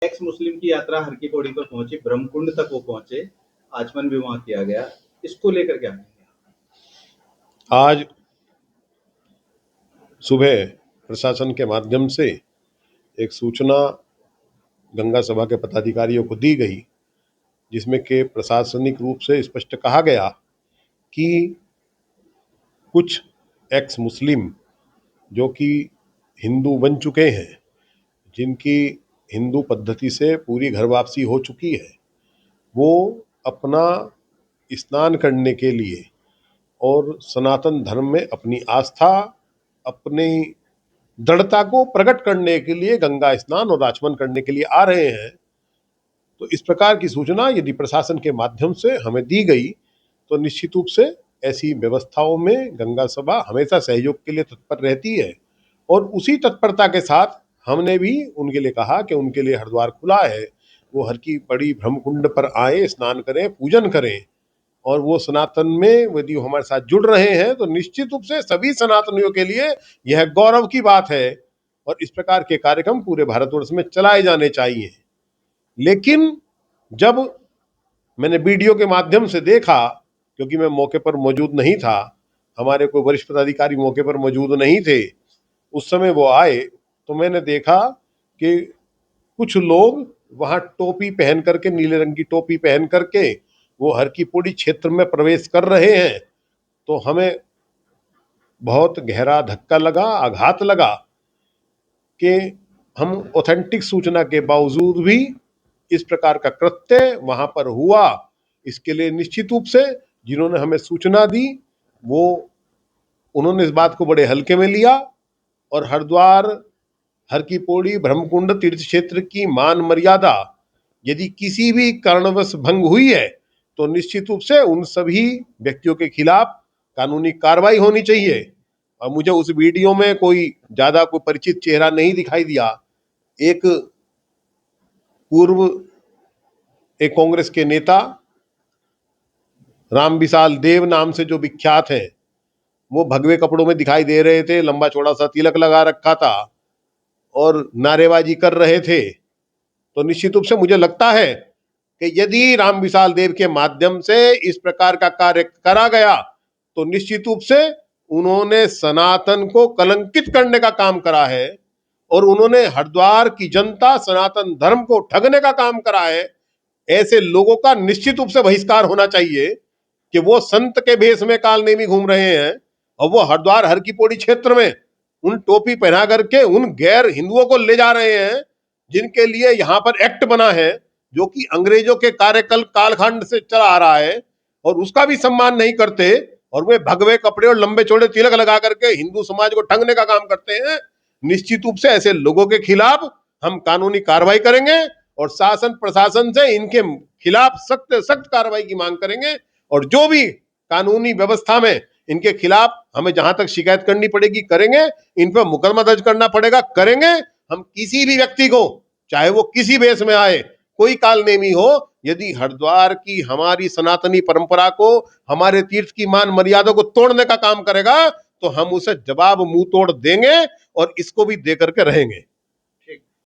X मुस्लिम की यात्रा हर की पौड़ी पर पहुंची, ब्रह्मकुंड तक वो पहुंचे, आचमन भी वहां किया गया। इसको लेकर क्या कहेंगे? आज सुबह प्रशासन के माध्यम से एक सूचना गंगा सभा के पदाधिकारियों को दी गई, जिसमें कि प्रशासनिक रूप से स्पष्ट कहा गया कि कुछ एक्स मुस्लिम जो कि हिंदू बन चुके हैं, जिनकी हिंदू पद्धति से पूरी घर वापसी हो चुकी है, वो अपना स्नान करने के लिए और सनातन धर्म में अपनी आस्था, अपनी दृढ़ता को प्रकट करने के लिए गंगा स्नान और आचमन करने के लिए आ रहे हैं। तो इस प्रकार की सूचना यदि प्रशासन के माध्यम से हमें दी गई तो निश्चित रूप से ऐसी व्यवस्थाओं में गंगा सभा हमेशा सहयोग के लिए तत्पर रहती है। और उसी तत्परता के साथ हमने भी उनके लिए कहा कि उनके लिए हरिद्वार खुला है, वो हर की बड़ी ब्रह्मकुंड पर आए, स्नान करें, पूजन करें। और वो सनातन में यदि हमारे साथ जुड़ रहे हैं तो निश्चित रूप से सभी सनातनियों के लिए यह गौरव की बात है। और इस प्रकार के कार्यक्रम पूरे भारतवर्ष में चलाए जाने चाहिए। लेकिन जब मैंने वीडियो के माध्यम से देखा, क्योंकि मैं मौके पर मौजूद नहीं था, हमारे कोई वरिष्ठ पदाधिकारी मौके पर मौजूद नहीं थे उस समय वो आए, तो मैंने देखा कि कुछ लोग वहां टोपी पहन करके, नीले रंग की टोपी पहन करके वो हर की पौड़ी क्षेत्र में प्रवेश कर रहे हैं। तो हमें बहुत गहरा धक्का लगा, आघात लगा कि हम ऑथेंटिक सूचना के बावजूद भी इस प्रकार का कृत्य वहां पर हुआ। इसके लिए निश्चित रूप से जिन्होंने हमें सूचना दी वो उन्होंने इस बात को बड़े हल्के में लिया। और हरिद्वार, हर की पौड़ी, ब्रह्मकुंड तीर्थ क्षेत्र की मान मर्यादा यदि किसी भी कारणवश भंग हुई है तो निश्चित रूप से उन सभी व्यक्तियों के खिलाफ कानूनी कार्रवाई होनी चाहिए। और मुझे उस वीडियो में कोई ज्यादा कोई परिचित चेहरा नहीं दिखाई दिया। एक पूर्व एक कांग्रेस के नेता राम विशाल देव नाम से जो विख्यात है, वो भगवे कपड़ों में दिखाई दे रहे थे, लंबा चौड़ा सा तिलक लगा रखा था और नारेबाजी कर रहे थे। तो निश्चित रूप से मुझे लगता है कि यदि राम विशाल देव के माध्यम से इस प्रकार का कार्य करा गया तो निश्चित रूप से उन्होंने सनातन को कलंकित करने का काम करा है और उन्होंने हरिद्वार की जनता, सनातन धर्म को ठगने का काम करा है। ऐसे लोगों का निश्चित रूप से बहिष्कार होना चाहिए कि वो संत के भेष में काल में घूम रहे हैं और वो हरिद्वार हर की पौड़ी क्षेत्र में उन टोपी पहना करके उन गैर हिंदुओं को ले जा रहे हैं, जिनके लिए यहाँ पर एक्ट बना है जो कि अंग्रेजों के कार्यकाल कालखंड से चला आ रहा है, और उसका भी सम्मान नहीं करते। और वे भगवे कपड़े और लंबे चौड़े तिलक लगा करके हिंदू समाज को ठगने का काम करते हैं। निश्चित रूप से ऐसे लोगों के खिलाफ हम कानूनी कार्रवाई करेंगे और शासन प्रशासन से इनके खिलाफ सख्त सख्त कार्रवाई की मांग करेंगे। और जो भी कानूनी व्यवस्था में इनके खिलाफ हमें जहां तक शिकायत करनी पड़ेगी करेंगे, इन पर मुकदमा दर्ज करना पड़ेगा करेंगे। हम किसी भी व्यक्ति को, चाहे वो किसी भेष में आए, कोई काल नेमी हो, यदि हरिद्वार की हमारी सनातनी परंपरा को, हमारे तीर्थ की मान मर्यादा को तोड़ने का काम करेगा तो हम उसे जवाब मुंह तोड़ देंगे और इसको भी दे करके रहेंगे।